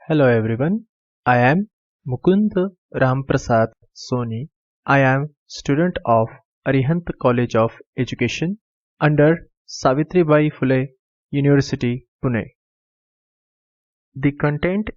Hello everyone, I am Mukund Prasad Soni. I am student of Arihant College of Education under Savitribai Phule University, Pune. The content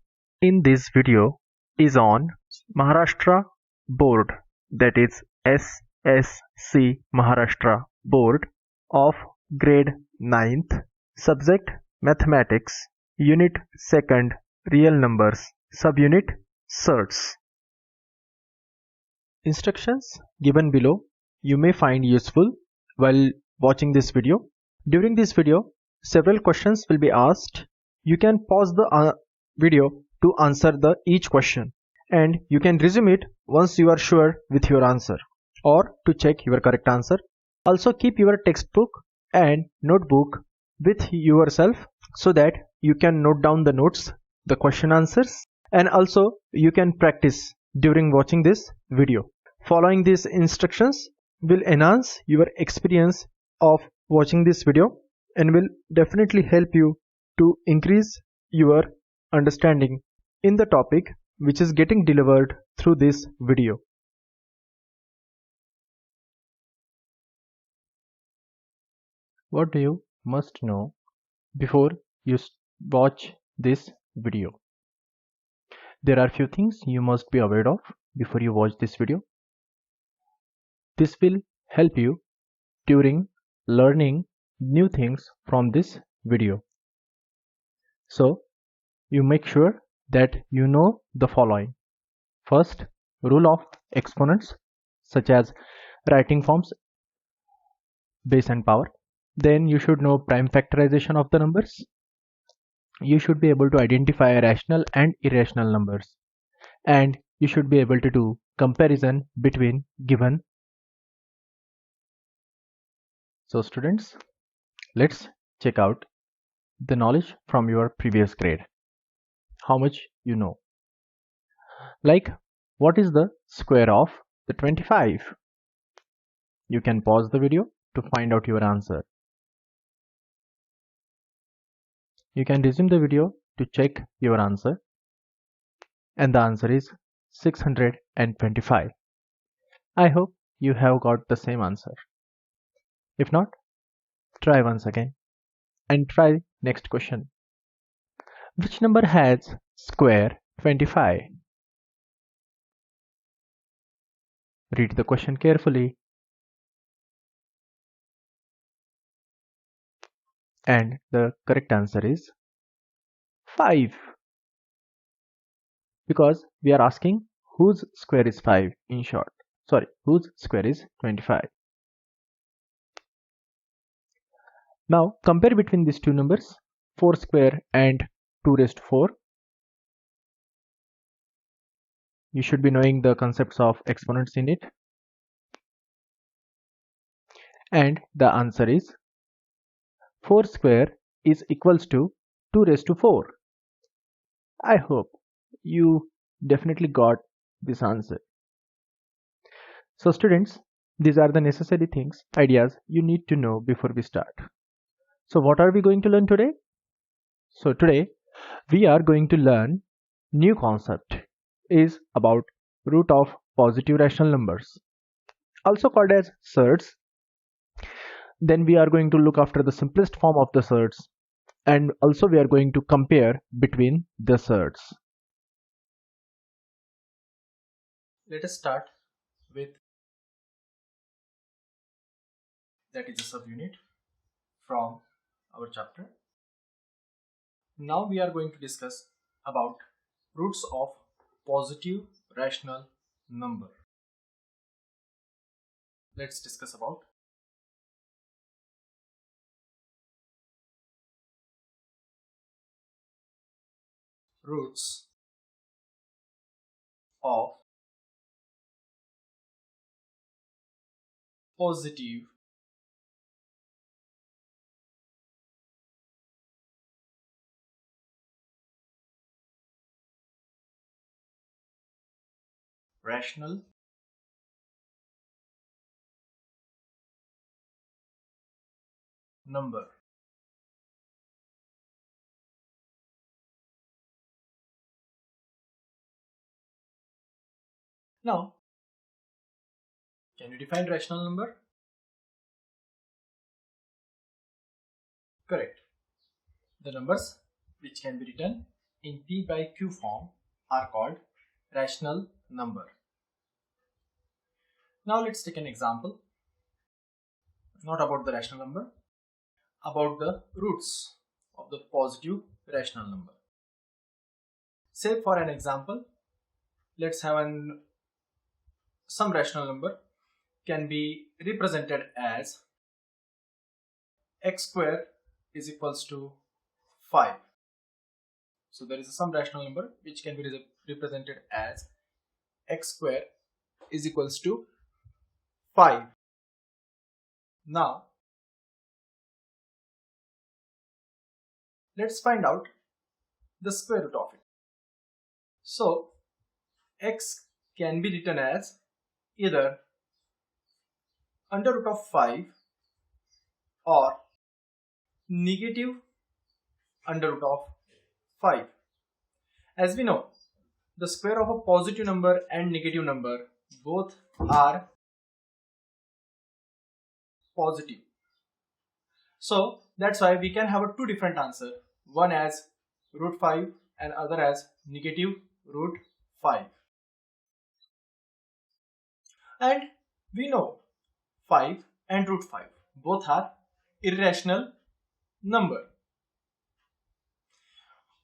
in this video is on Maharashtra Board, that is SSC Maharashtra Board of grade 9th, subject Mathematics, Unit 2nd Real Numbers, Subunit Surds. Instructions given below you may find useful while watching this video. During this video, several questions will be asked. You can pause the video to answer each question, and you can resume it once you are sure with your answer or to check your correct answer. Also keep your textbook and notebook with yourself so that you can note down the notes, the question answers, and also you can practice during watching this video. Following these instructions will enhance your experience of watching this video and will definitely help you to increase your understanding in the topic which is getting delivered through this video. What do you must know before you watch this video? There are few things you must be aware of before you watch this video. This will help you during learning new things from this video. So you make sure that you know the following. First, rule of exponents such as writing forms, base and power. Then you should know prime factorization of the numbers. You should be able to identify rational and irrational numbers, and you should be able to do comparison between given. So students, let's check out the knowledge from your previous grade. How much you know. Like, what is the square of the 25? You can pause the video to find out your answer. You can resume the video to check your answer, and the answer is 625. I hope you have got the same answer. If not, try once again and try next question. Which number has square 25? Read the question carefully. And the correct answer is 5. Because we are asking whose square is 5 in short. Sorry, whose square is 25. Now compare between these two numbers, 4 square and 2 raised to 4. You should be knowing the concepts of exponents in it. And the answer is 4 square is equals to 2 raised to 4. I hope you definitely got this answer. So students, these are the necessary things, ideas you need to know before we start. So what are we going to learn today? So today we are going to learn new concept is about root of positive rational numbers, also called as surds. Then we are going to look after the simplest form of the surds, and also we are going to compare between the surds. Let us start with that is a subunit from our chapter. Now we are going to discuss about roots of positive rational number. Let's discuss about roots of positive rational number. Now, can you define rational number? Correct. The numbers which can be written in P by Q form are called rational number. Now let's take an example, not about the rational number, about the roots of the positive rational number. Say for an example, let's have some rational number can be represented as x square is equals to 5. So there is some rational number which can be represented as x square is equals to 5. Now let's find out the square root of it. So x can be written as either under root of 5 or negative under root of 5. As we know, the square of a positive number and negative number both are positive. So that's why we can have a two different answer, one as root 5 and other as negative root 5. And we know 5 and root 5 both are irrational number.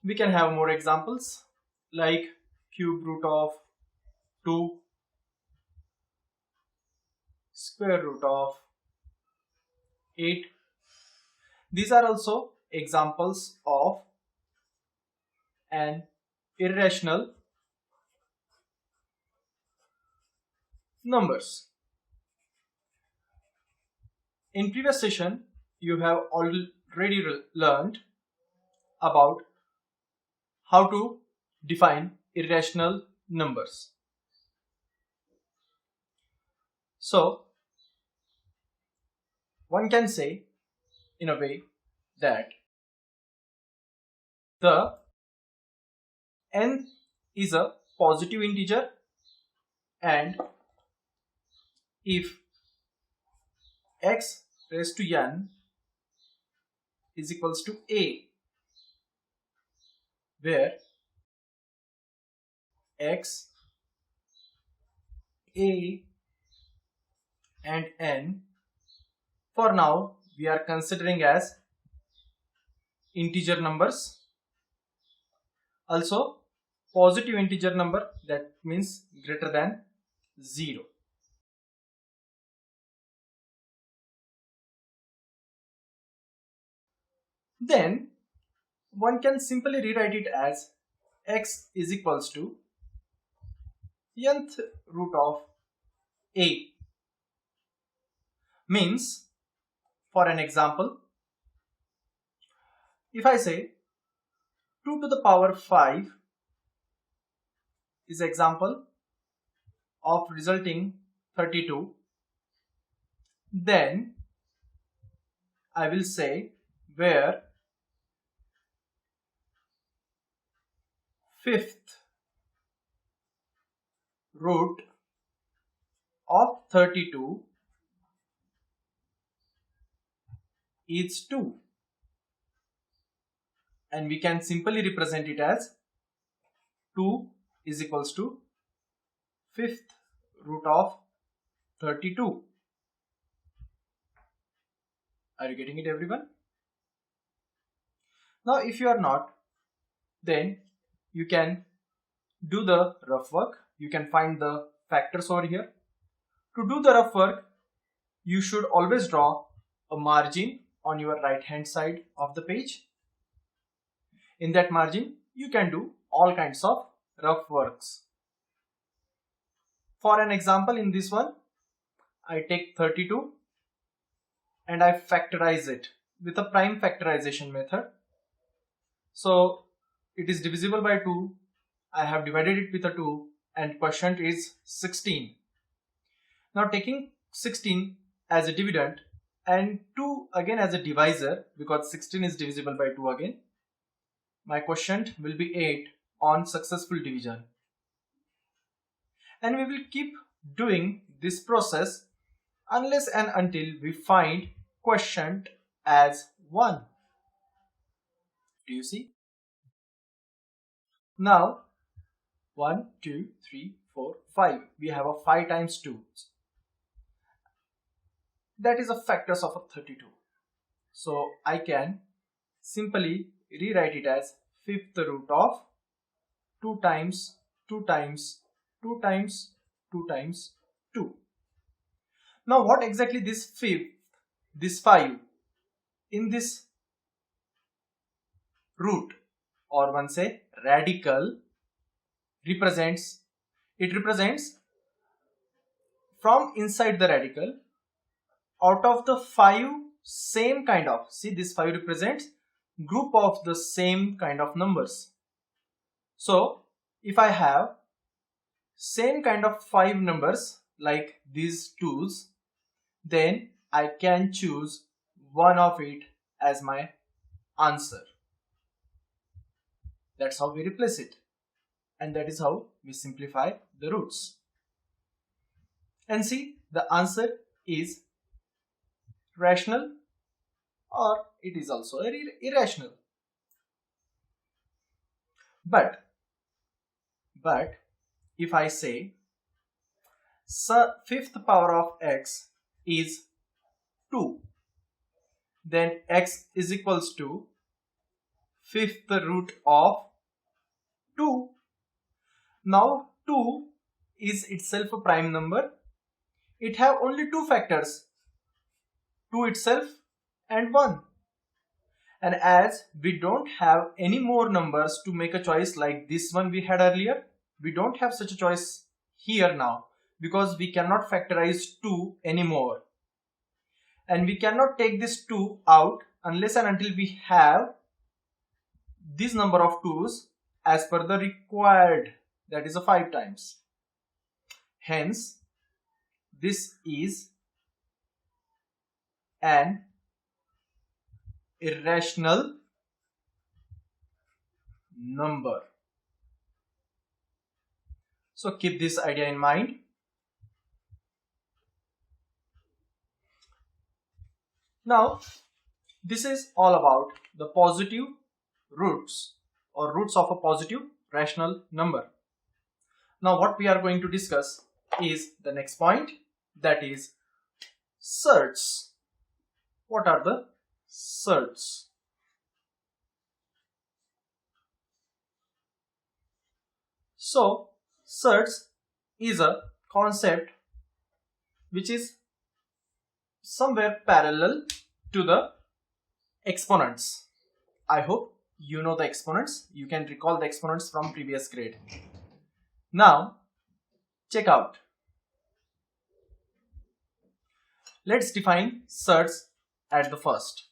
We can have more examples like cube root of 2, square root of 8. These are also examples of an irrational numbers. In previous session, you have already learned about how to define irrational numbers. So, one can say in a way that the n is a positive integer, and if x raised to n is equals to a, where x, a and n for now we are considering as integer numbers, also positive integer number, that means greater than 0. Then one can simply rewrite it as x is equals to nth root of a. Means, for an example, if I say 2 to the power 5 is example of resulting 32, then I will say where fifth root of 32 is 2, and we can simply represent it as 2 is equals to fifth root of 32. Are you getting it, everyone? Now if you are not, then you can do the rough work. You can find the factors over here. To do the rough work, you should always draw a margin on your right hand side of the page. In that margin, you can do all kinds of rough works. For an example, in this one, I take 32 and I factorize it with a prime factorization method. So it is divisible by 2. I have divided it with a 2 and quotient is 16. Now taking 16 as a dividend and 2 again as a divisor, because 16 is divisible by 2 again, my quotient will be 8 on successful division. And we will keep doing this process unless and until we find quotient as 1. Do you see? Now 1, 2, 3, 4, 5. We have a 5 times 2. That is a factors of a 32. So I can simply rewrite it as fifth root of 2 times 2 times 2 times 2 times 2. Now what exactly this fifth, this 5 in this root, or one say radical, represents? It represents from inside the radical, out of the 5 same kind of, see this 5 represents group of the same kind of numbers. So if I have same kind of 5 numbers like these 2's, then I can choose one of it as my answer. That's how we replace it, and that is how we simplify the roots. And see, the answer is rational, or it is also irrational. But if I say fifth power of x is 2, then x is equals to fifth root of 2. Now 2 is itself a prime number. It have only 2 factors, 2 itself and 1. And as we don't have any more numbers to make a choice like this one we had earlier, we don't have such a choice here now, because we cannot factorize 2 anymore. And we cannot take this 2 out unless and until we have this number of 2's as per the required, that is a 5 times. Hence, this is an irrational number. So keep this idea in mind. Now, this is all about the positive roots, or roots of a positive rational number. Now what we are going to discuss is the next point, that is surds. What are the surds? So surds is a concept which is somewhere parallel to the exponents. I hope you know the exponents. You can recall the exponents from previous grade. Now check out. Let's define surds at the first.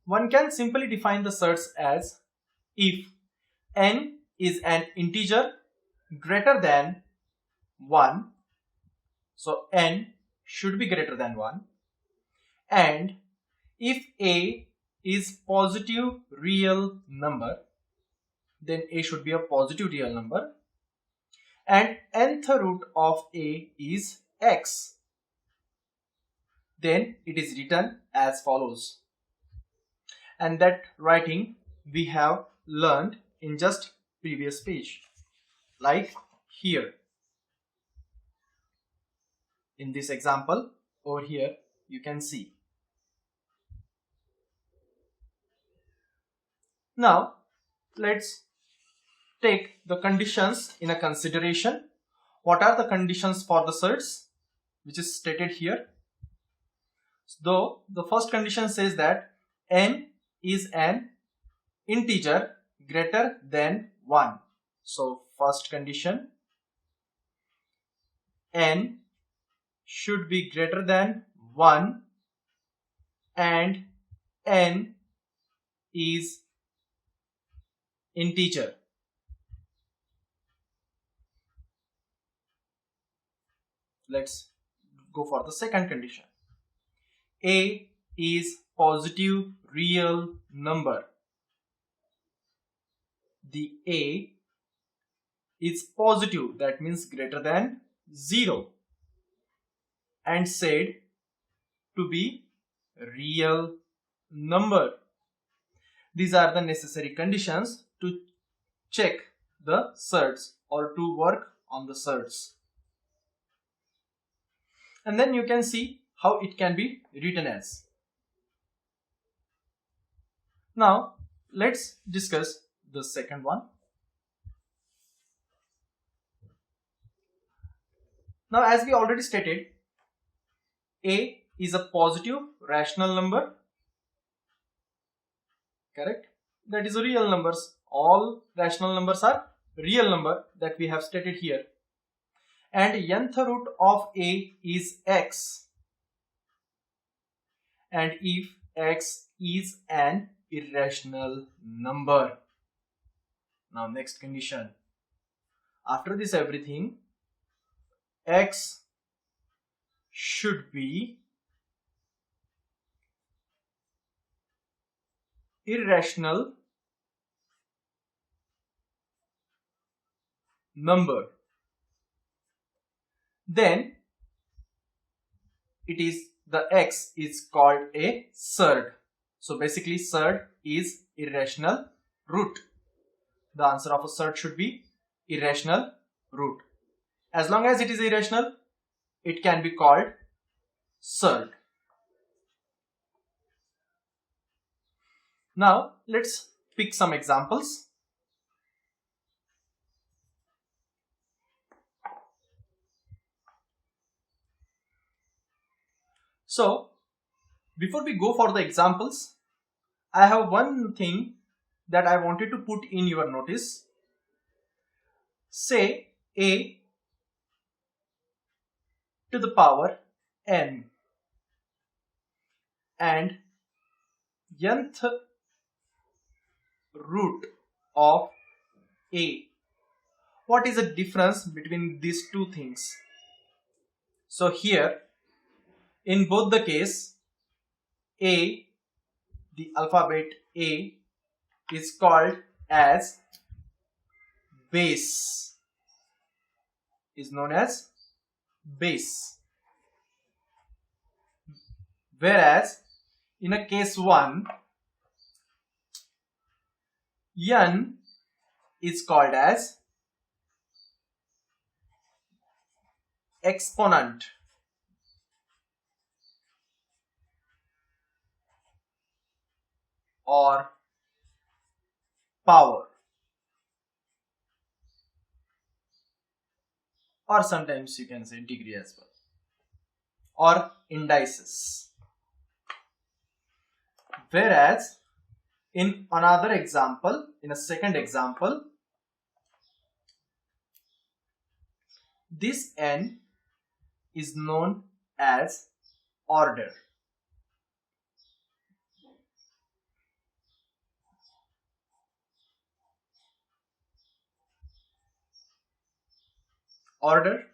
One can simply define the surds as if n is an integer greater than 1, so n should be greater than 1, and if a is positive real number, then a should be a positive real number, and nth root of a is x, then it is written as follows. And that writing we have learned in just previous page, like here in this example over here you can see. Now let's take the conditions in a consideration. What are the conditions for the surds, which is stated here? Though the first condition says that n is an integer greater than 1. So first condition, n should be greater than 1 and n is integer. Let's go for the second condition. A is positive real number. the A is positive, that means greater than 0, and said to be real number. These are the necessary conditions to check the surds or to work on the surds. And then you can see how it can be written as. Now let's discuss the second one. Now, as we already stated, A is a positive rational number, correct? That is a real numbers. All rational numbers are real number that we have stated here. And nth root of A is x. And if x is an irrational number. Now next condition. After this everything, x should be irrational number. Then it is the x is called a surd. So basically surd is irrational root. The answer of a surd should be irrational root. As long as it is irrational, it can be called surd. Now let's pick some examples. So before we go for the examples, I have one thing that I wanted to put in your notice. Say A to the power n and nth root of A. What is the difference between these two things? So here in both the case, A, the alphabet A is called as base, is known as base. Whereas in a case 1, n is called as exponent or power, or sometimes you can say degree as well, or indices. Whereas in another example, in a second example, this n is known as order. Order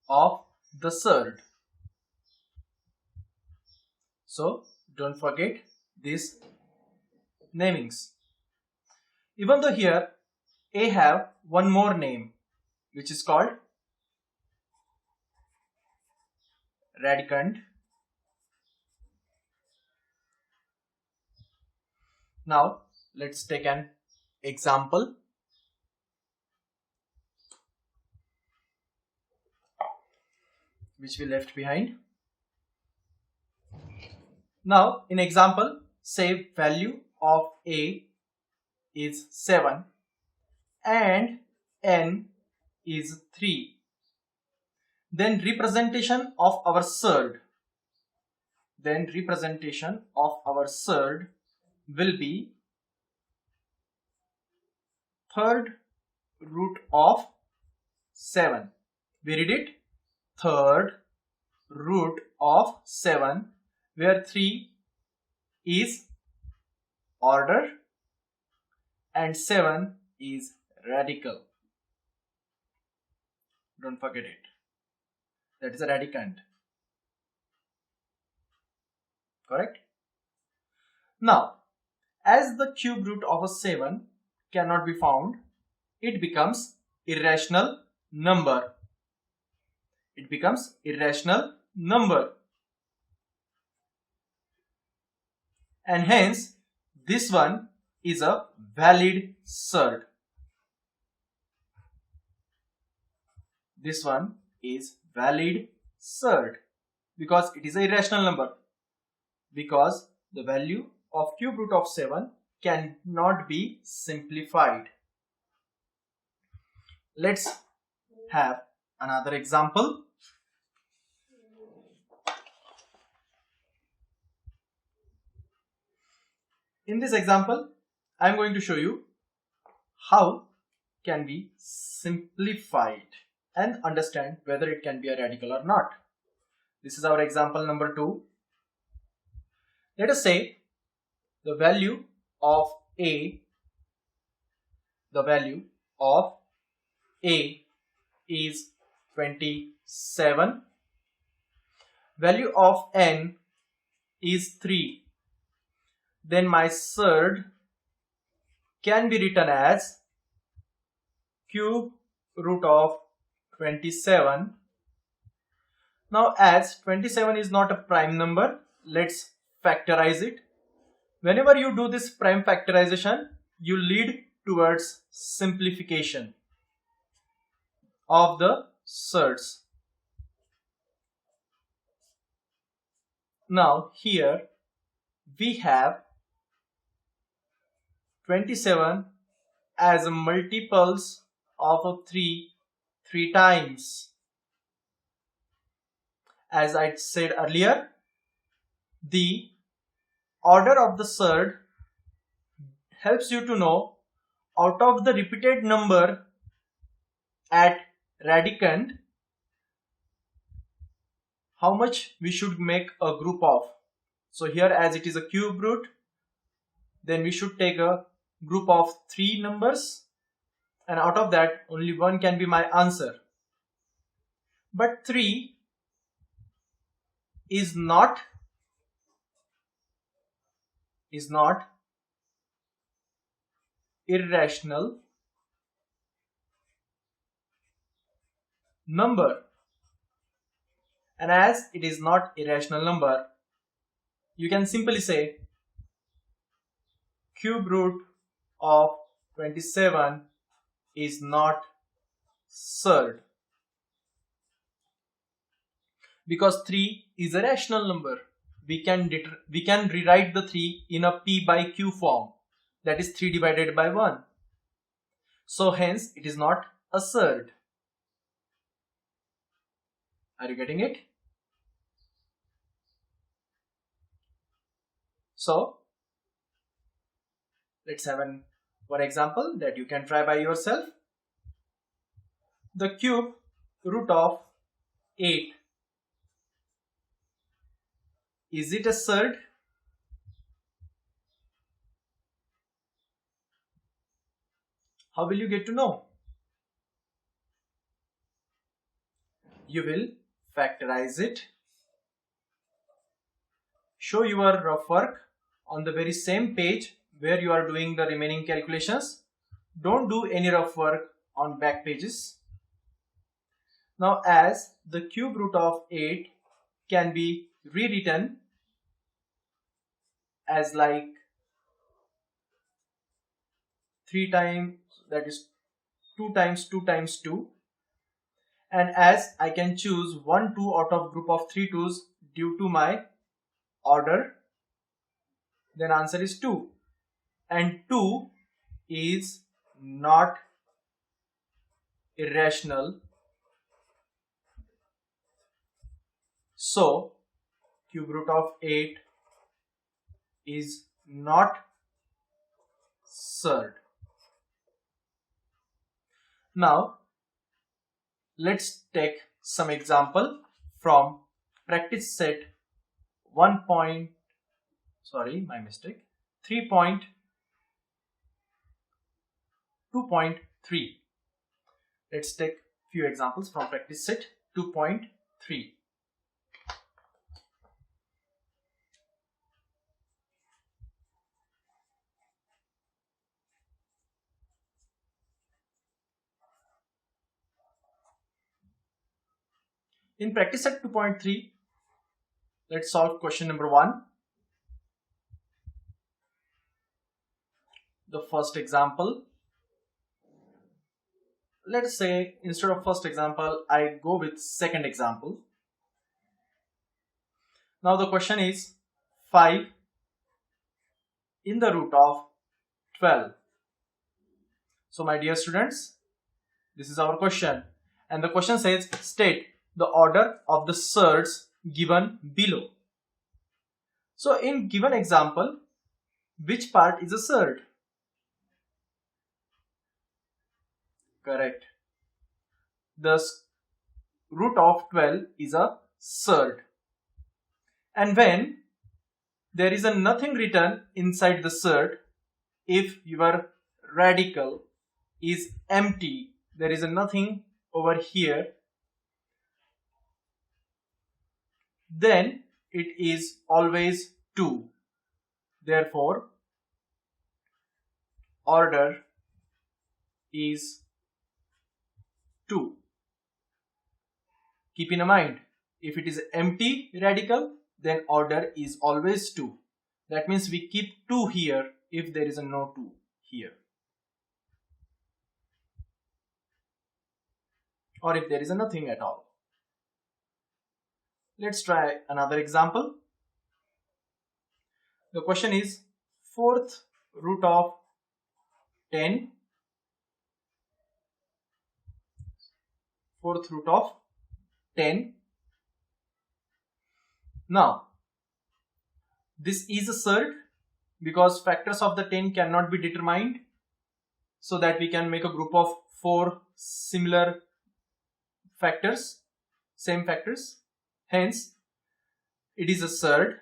of the surd. So don't forget these namings. Even though here A have one more name, which is called radicand. Now let's take an example. Which we left behind. Now in example, say value of A is 7 and n is 3. Then representation of our surd. Will be third root of 7. We read it, third root of 7, where 3 is order and 7 is radical. Don't forget it. That is a radicand. Correct? Now, as the cube root of a 7, cannot be found, it becomes irrational number. It becomes irrational number. And hence this one is a valid surd. This one is valid surd because it is an irrational number, because the value of cube root of 7 cannot be simplified. Let's have another example. In this example, I am going to show you how can we simplify it and understand whether it can be a radical or not. This is our example number 2. Let us say the value of A is 27. Value of N is 3. Then my surd can be written as cube root of 27. Now, as 27 is not a prime number, let's factorize it. Whenever you do this prime factorization, you lead towards simplification of the surds. Now here we have 27 as multiples of 3 times. As I said earlier, the order of the surd helps you to know out of the repeated number at radicand how much we should make a group of. So here, as it is a cube root, then we should take a group of 3 numbers, and out of that only one can be my answer. But 3 is not irrational number, and as it is not irrational number, you can simply say cube root of 27 is not surd, because 3 is a rational number. We can rewrite the 3 in a p by q form, that is 3 divided by 1. So hence it is not a surd. Are you getting it? So let's have one example that you can try by yourself. The cube root of 8, is it a surd? How will you get to know? You will factorize it, show your rough work on the very same page where you are doing the remaining calculations. Don't do any rough work on back pages. Now, as the cube root of 8 can be rewritten as like 3 times, that is 2 times 2 times 2, and as I can choose 1 2 out of group of 3 2s due to my order, then answer is 2, and 2 is not irrational. So cube root of 8 is not surd. Now let's take some example from practice set 3.2.3. Let's take few examples from practice set 2.3. In practice set 2.3, let's solve question number 1. The first example. Let's say instead of first example, I go with second example. Now the question is 5 in the root of 12. So my dear students, this is our question, and the question says state the order of the surds given below. So in given example, which part is a surd? Correct. The root of 12 is a surd. And when there is a nothing written inside the surd, if your radical is empty, there is a nothing over here, then it is always 2. Therefore, order is 2. Keep in mind, if it is empty radical, then order is always 2. That means we keep 2 here if there is a no 2 here, or if there is a nothing at all. Let's try another example. The question is 4th root of 10. 4th root of 10. Now, this is a surd because factors of the 10 cannot be determined, so that we can make a group of 4 similar factors, same factors. Hence, it is a surd,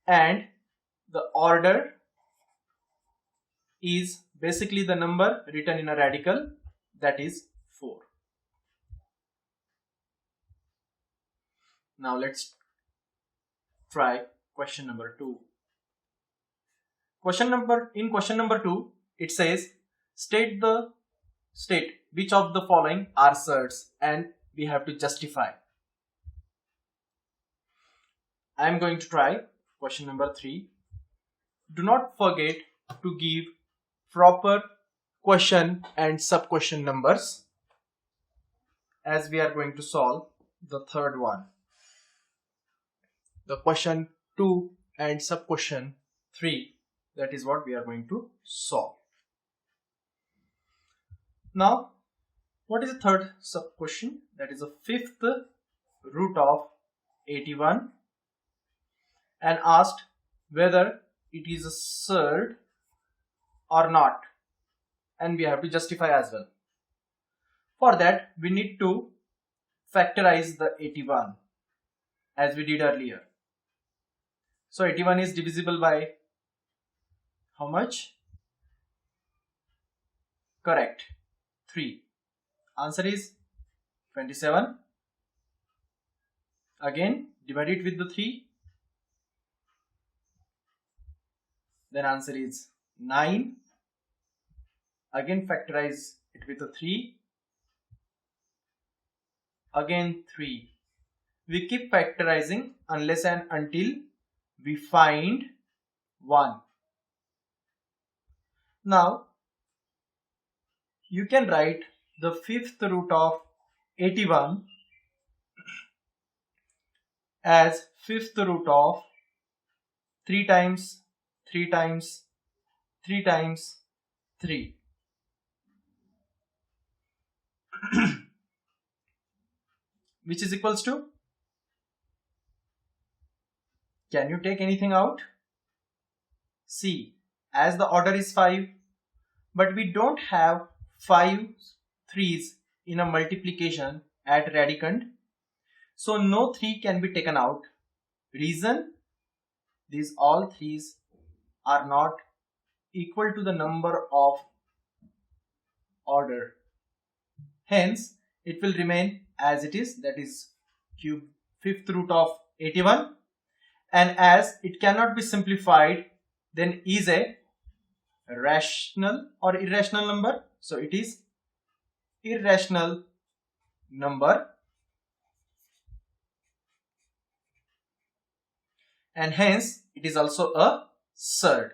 and the order is basically the number written in a radical, that is 4. Now let's try question number 2. In question number 2, it says state which of the following are surds, and we have to justify. I am going to try question number 3. Do not forget to give proper question and sub-question numbers, as we are going to solve the third one. The question 2 and sub-question 3, that is what we are going to solve. Now, what is the third sub-question? That is the 5th root of 81, and asked whether it is a surd or not, and we have to justify as well. For that, we need to factorize the 81 as we did earlier. So 81 is divisible by how much? Correct, 3. Answer is 27. Again, divide it with the 3. Then answer is 9. Again, factorize it with a 3. Again 3. We keep factorizing unless and until we find 1. Now, you can write the 5th root of 81 as 5th root of 3 times 3 times 3 times 3. Which is equals to, can you take anything out? See, as the order is 5, but we don't have 5 3's in a multiplication at radicand, so no 3 can be taken out. Reason, these all 3's are not equal to the number of order. Hence, it will remain as it is, that is cube 5th root of 81, and as it cannot be simplified, then is a rational or irrational number, so it is irrational number, and hence it is also a surd.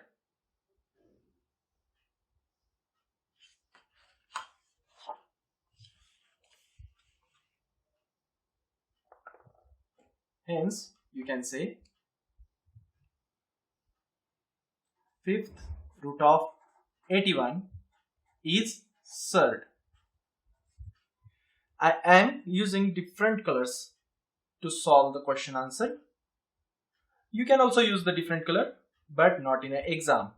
Hence you can say fifth root of 81 is surd. I am using different colors to solve the question answer. You can also use the different color, but not in an exam.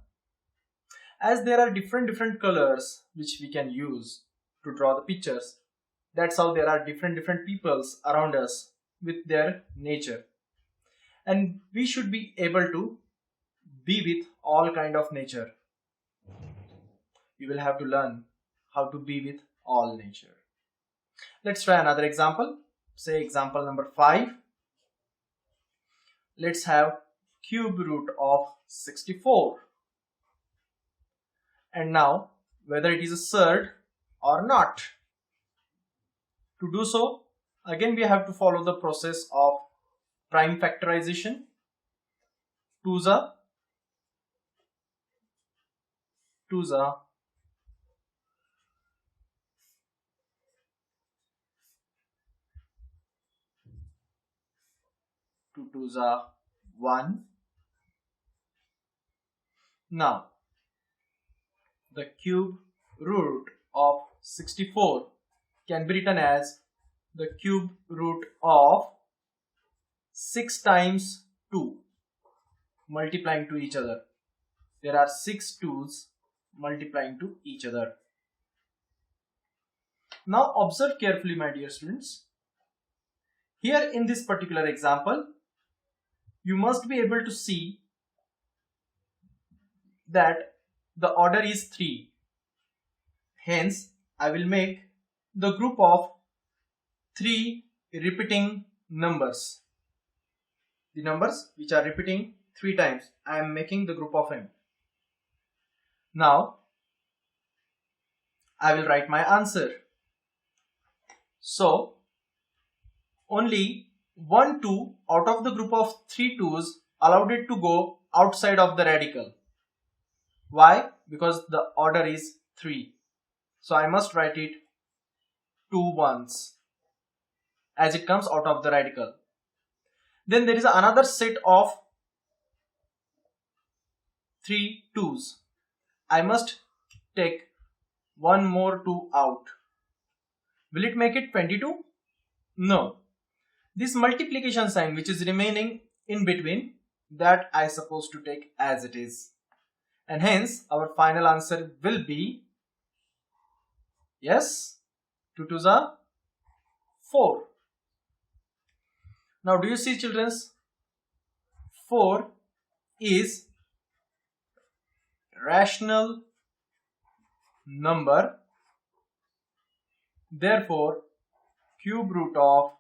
As there are different colors which we can use to draw the pictures, that's how there are different peoples around us with their nature. And we should be able to be with all kind of nature. You will have to learn how to be with all nature. Let's try another example. Say example number 5. Let's have cube root of 64. And now whether it is a surd or not. To do so, again we have to follow the process of prime factorization. 2s are 2s are 2 2s are 1. Now the cube root of 64 can be written as the cube root of 6 times 2 multiplying to each other. There are 6 2's multiplying to each other. Now observe carefully, my dear students. Here in this particular example, you must be able to see that the order is 3. Hence, I will make the group of 3 repeating numbers. The numbers which are repeating 3 times, I am making the group of m. Now, I will write my answer. So, only 1 2 out of the group of 3 2's allowed it to go outside of the radical. Why? Because the order is 3. So I must write it 2 1's as it comes out of the radical. Then there is another set of 3 2's. I must take one more 2 out. Will it make it 22? No. This multiplication sign which is remaining in between, that I suppose to take as it is. And hence our final answer will be, yes, 2 2's are 4. Now do you see, children? 4 is rational number. Therefore, cube root of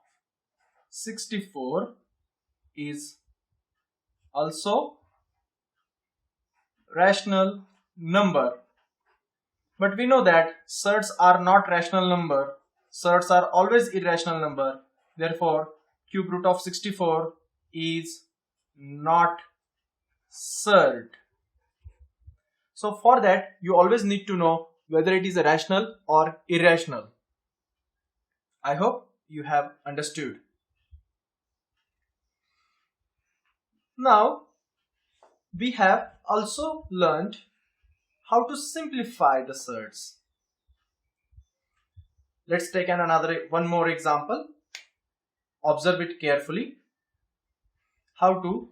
64 is also rational number. But we know that surds are not rational number. Surds are always irrational number. Therefore, cube root of 64 is not surd. So for that, you always need to know whether it is a rational or irrational. I hope you have understood. Now, we have also learned how to simplify the surds. Let's take one more example. Observe it carefully. How to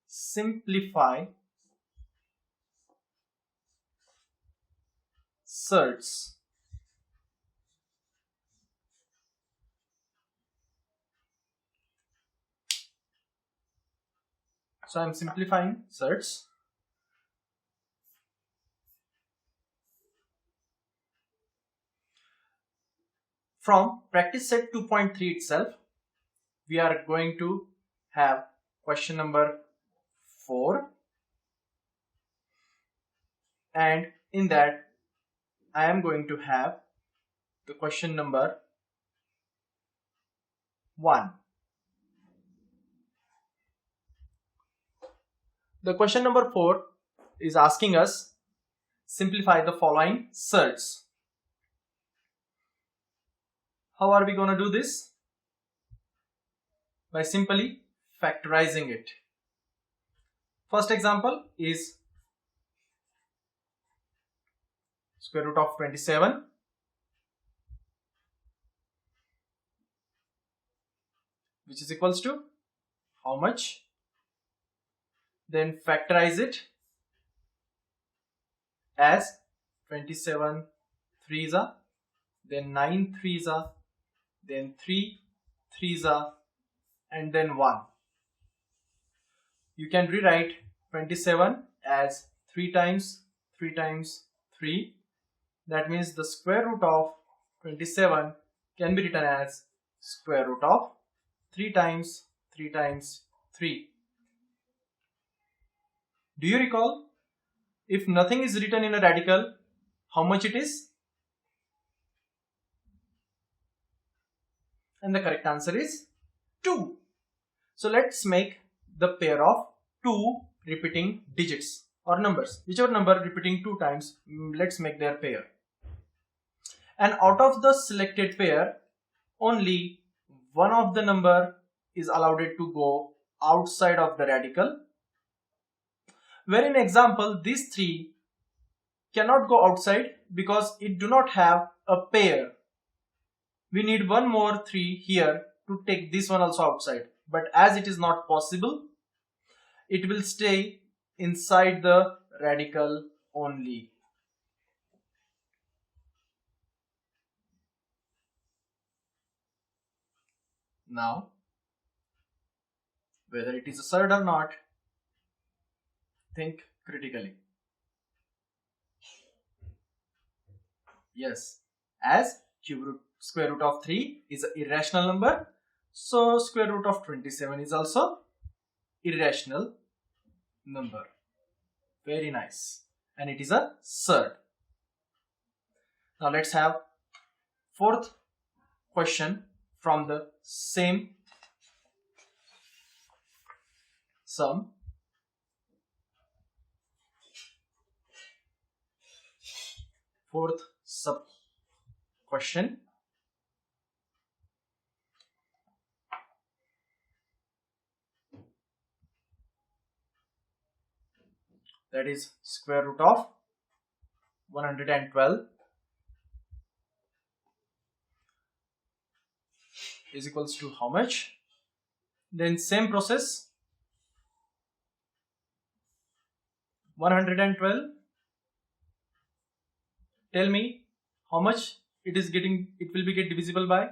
simplify surds. So I am simplifying surds. From practice set 2.3 itself, we are going to have question number 4, and in that I am going to have the question number 1. The question number 4 is asking us simplify the following surds. How are we going to do this? By simply factorizing it. First example is square root of 27 which is equals to how much? Then factorize it as 27 threes are, then 9 threes are, then 3 threes are, and then 1. You can rewrite 27 as 3 times 3 times 3. That means the square root of 27 can be written as square root of 3 times 3 times 3. Do you recall? If nothing is written in a radical, how much it is? And the correct answer is 2. So let's make the pair of 2 repeating digits or numbers. Whichever number repeating 2 times, let's make their pair. And out of the selected pair, only one of the number is allowed to go outside of the radical. Where in example, these 3 cannot go outside because it do not have a pair. We need one more 3 here to take this one also outside. But as it is not possible, it will stay inside the radical only. Now, whether it is a surd or not, think critically. Yes, as square root of 3 is an irrational number, so square root of 27 is also irrational number. Very nice. And it is a surd. Now let's have 4th question from the same sum. Fourth sub question. That is square root of 112 is equals to how much? Then same process, 112. Tell me how much it will be get divisible by?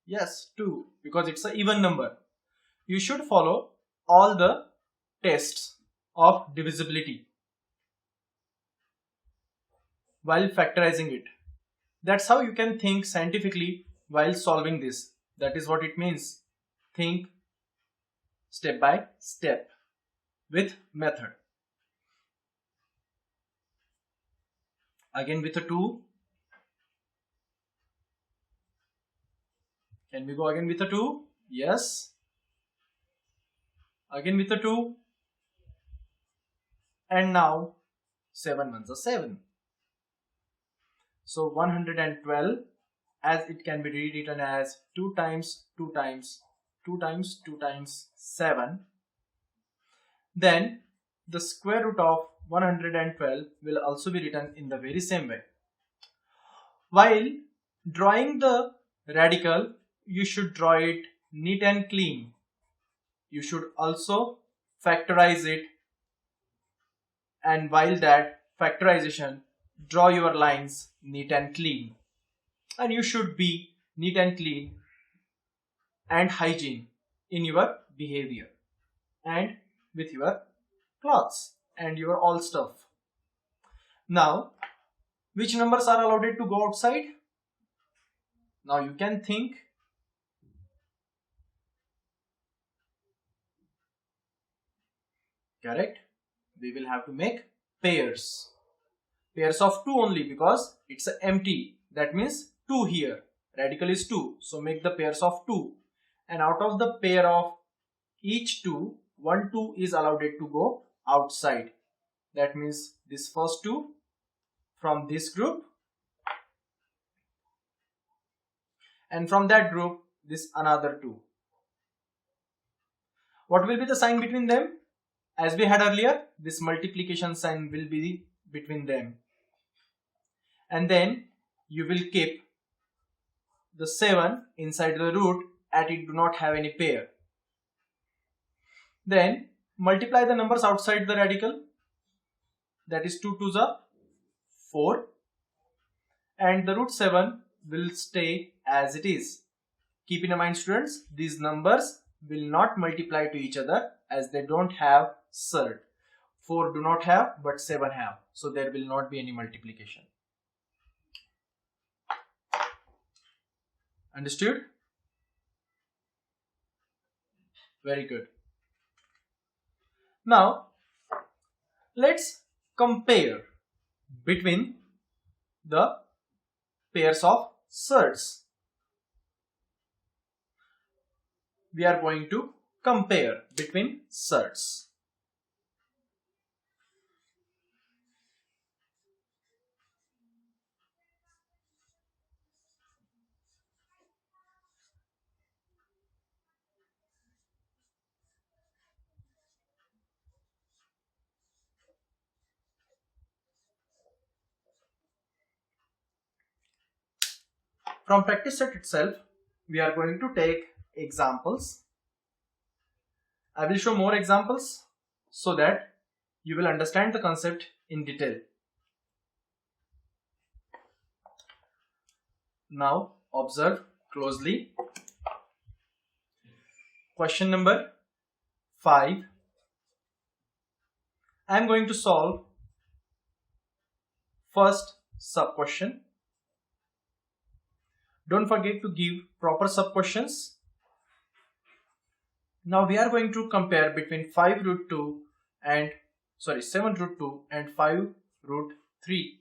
Yes, 2, because it's an even number. You should follow all the tests of divisibility while factorizing it. That's how you can think scientifically while solving this. That is what it means. Think step by step with method. Again with a 2. Can we go again with a 2? Yes. Again with a 2. And now 7 ones are 7. So 112, as it can be rewritten as 2 times 2 times 2 times 2 times 7. Then the square root of 112 will also be written in the very same way. While drawing the radical, you should draw it neat and clean. You should also factorize it, and while that factorization, draw your lines neat and clean. And you should be neat and clean and hygiene in your behavior and with your clothes and your all stuff. Now, which numbers are allowed to go outside? Now you can think. Correct? We will have to make pairs. pairs of 2 only because it's empty. That means 2 here. Radical is 2. So make the pairs of 2. And out of the pair of each 2, 1 2 is allowed it to go outside. That means this first 2 from this group, and from that group this another 2. What will be the sign between them? As we had earlier, this multiplication sign will be between them. And then you will keep the 7 inside the root and it do not have any pair. Then multiply the numbers outside the radical. That is 2 2s are 4. And the root 7 will stay as it is. Keep in mind, students, these numbers will not multiply to each other as they don't have surd. 4 do not have but 7 have. So there will not be any multiplication. Understood? Very good. Now let's compare between the pairs of surds. We are going to compare between surds. From practice set itself, we are going to take examples. I will show more examples so that you will understand the concept in detail. Now observe closely. Question number 5. I am going to solve first sub question. Don't forget to give proper sub questions. Now we are going to compare between 5 root 2 and 7 root 2 and 5 root 3.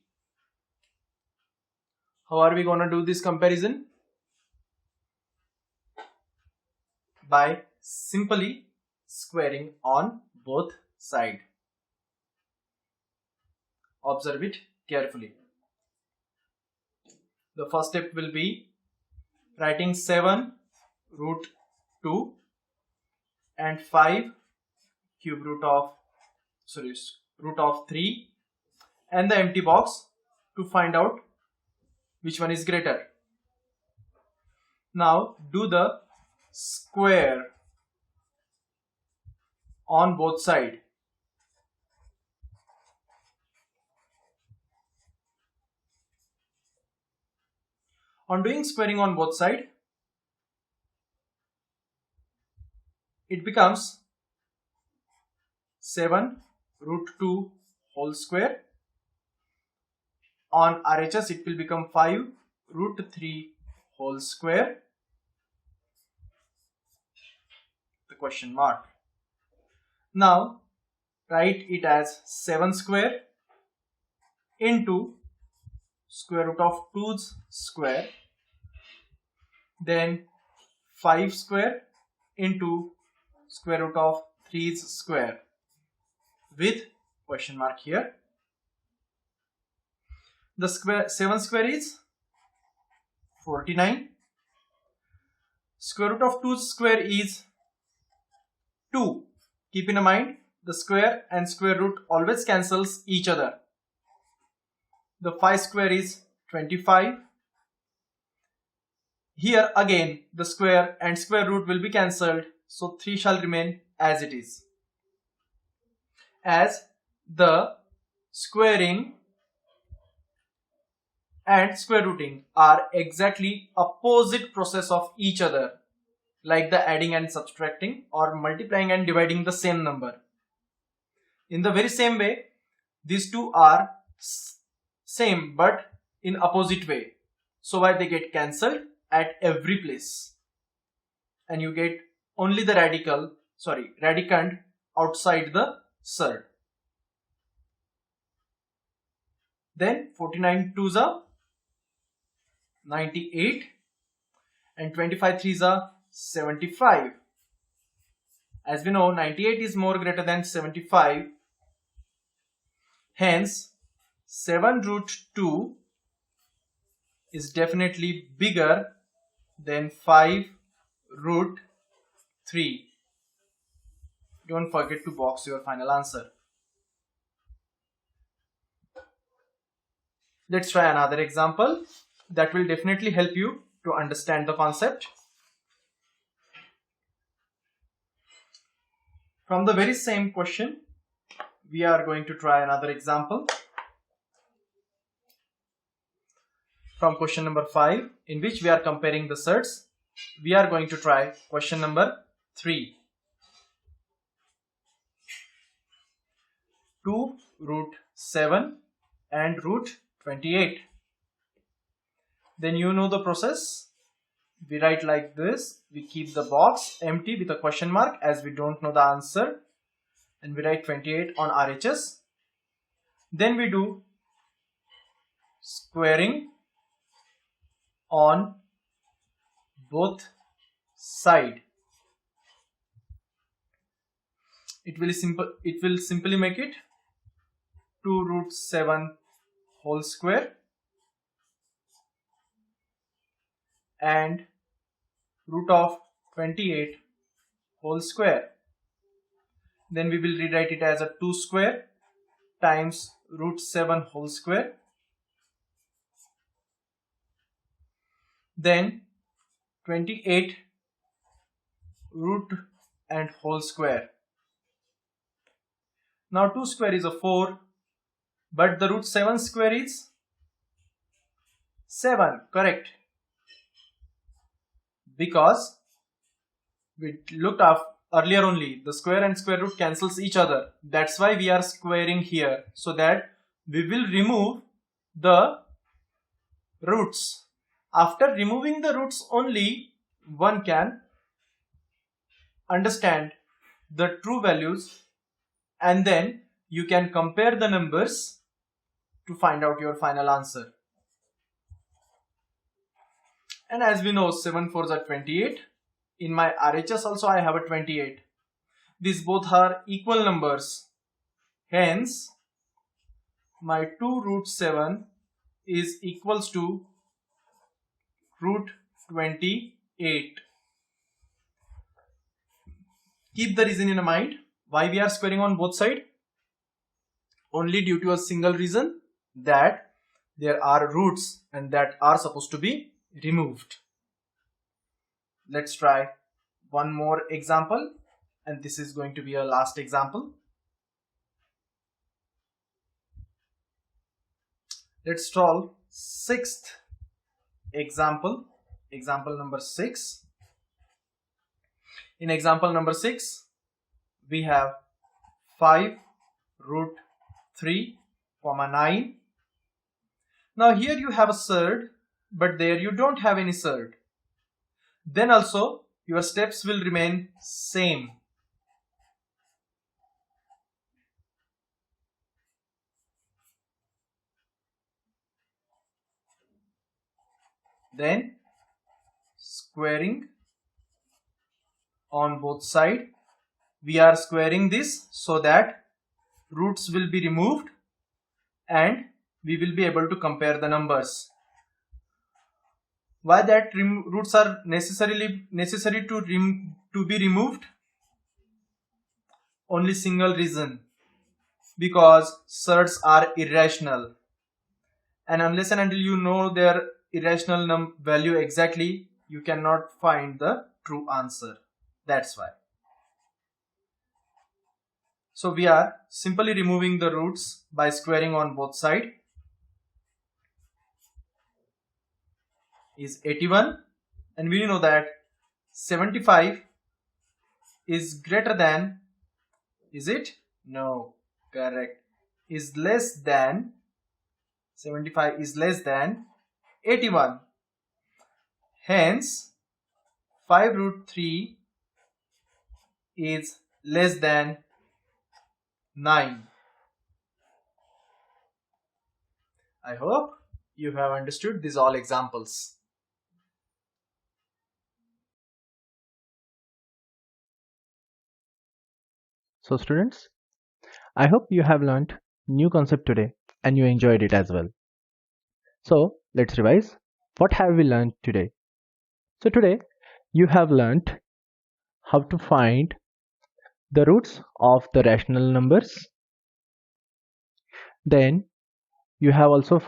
How are we going to do this comparison? By simply squaring on both sides. Observe it carefully. The first step will be writing 7 root 2 and 5 cube root of root of 3 and the empty box to find out which one is greater. Now do the square on both sides. On doing squaring on both sides, it becomes 7 root 2 whole square. On RHS it will become 5 root 3 whole square. The question mark. Now write it as 7 square into square root of 2's square, then 5 square into square root of 3's square with question mark here. The 7 square is 49. Square root of 2's square is 2. Keep in mind the square and square root always cancels each other. The 5 square is 25. Here again the square and square root will be cancelled, so 3 shall remain as it is. As the squaring and square rooting are exactly opposite process of each other, like the adding and subtracting or multiplying and dividing the same number. In the very same way, these two are same but in opposite way. So why they get cancelled at every place, and you get only the radicand outside the surd. Then 49 twos are 98 and 25 threes are 75. As we know, 98 is more greater than 75. Hence, 7 root 2 is definitely bigger than 5 root 3. Don't forget to box your final answer. Let's try another example that will definitely help you to understand the concept. From the very same question, we are going to try another example. From question number 5, in which we are comparing the surds, we are going to try question number 3. 2 root 7 and root 28. Then you know the process. We write like this. We keep the box empty with a question mark as we don't know the answer. And we write 28 on RHS. Then we do squaring on both sides. It will simply make it 2 root 7 whole square and root of 28 whole square. Then we will rewrite it as a 2 square times root 7 whole square. Then 28 root and whole square. Now 2 square is a 4, but the root 7 square is 7, correct? Because we looked up earlier only, the square and square root cancels each other. That's why we are squaring here, so that we will remove the roots. After removing the roots only, one can understand the true values, and then you can compare the numbers to find out your final answer. And as we know, 7 4s are 28. In my RHS also I have a 28. These both are equal numbers. Hence, my 2 root 7 is equals to root 28. Keep the reason in mind. Why we are squaring on both sides? Only due to a single reason, that there are roots and that are supposed to be removed. Let's try one more example, and this is going to be a last example. Let's solve 6th example, example number 6. In example number 6, we have 5 root 3, 9. Now here you have a surd, but there you don't have any surd. Then also your steps will remain same. Then squaring on both sides. We are squaring this so that roots will be removed and we will be able to compare the numbers. Why that roots are necessary to be removed? Only single reason, because surds are irrational, and unless and until you know their irrational value exactly, you cannot find the true answer. That's why. So we are simply removing the roots by squaring on both sides. Is 81, and we know that 75 is greater than, is it? No, correct. Is less than, 75 is less than 81. Hence, 5 root 3 is less than 9. I hope you have understood these all examples. So students, I hope you have learned new concept today and you enjoyed it as well. So let's revise. What have we learned today? So today you have learned how to find the roots of the rational numbers. Then you have also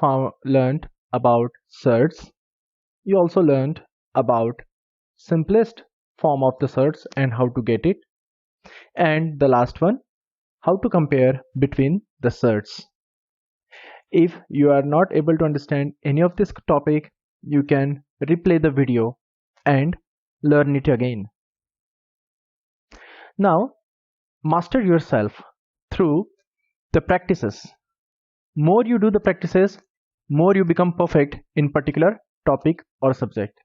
learned about surds. You also learned about simplest form of the surds and how to get it. And the last one, how to compare between the surds. If you are not able to understand any of this topic, you can replay the video and learn it again. Now, master yourself through the practices. More you do the practices, more you become perfect in particular topic or subject.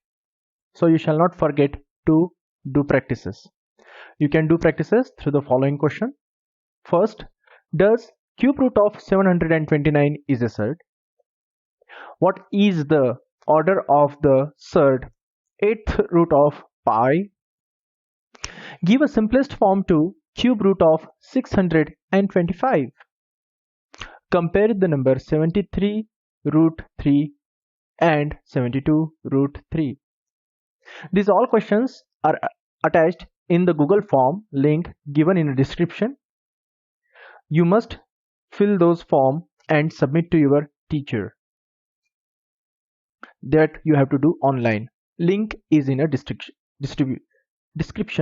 So you shall not forget to do practices. You can do practices through the following question. First, does cube root of 729 is a surd? What is the order of the surd 8th root of pi? Give a simplest form to cube root of 625. Compare the number 73 root 3 and 72 root 3. These all questions are attached in the Google form link given in the description. You must fill those form and submit to your teacher. That you have to do online. Link is in a description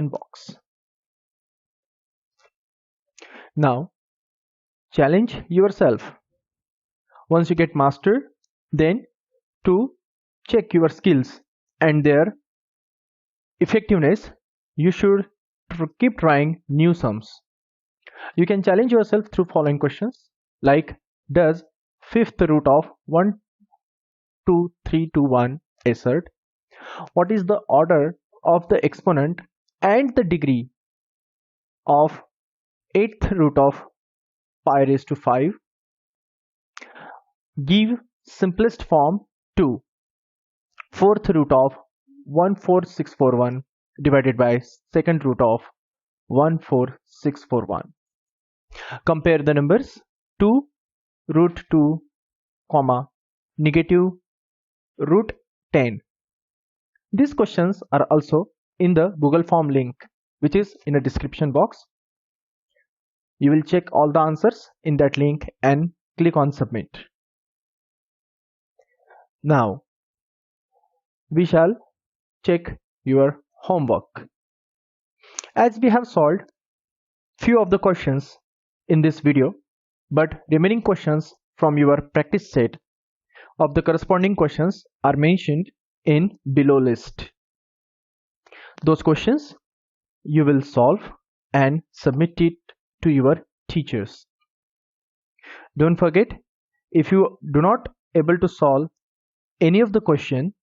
box. Now challenge yourself. Once you get mastered, then to check your skills and their effectiveness, you should keep trying new sums. You can challenge yourself through following questions like, does 5th root of 1 2 3 2 1 a surd? What is the order of the exponent and the degree of 8th root of pi raised to 5? Give simplest form to 4th root of 14641 divided by 2nd root of 14641. Compare the numbers 2 root 2 comma negative root 10. These questions are also in the Google form link, which is in a description box. You will check all the answers in that link and click on submit. Now we shall check your homework. As we have solved few of the questions in this video, but remaining questions from your practice set of the corresponding questions are mentioned in below list. Those questions you will solve and submit it to your teachers. Don't forget, if you do not able to solve any of the question,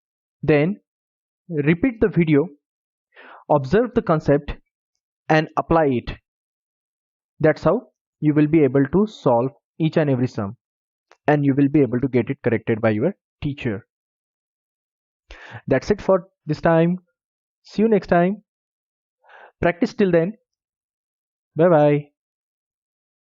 then repeat the video, observe the concept and apply it. That's how you will be able to solve each and every sum and you will be able to get it corrected by your teacher. That's it for this time. See you next time. Practice till then. Bye bye.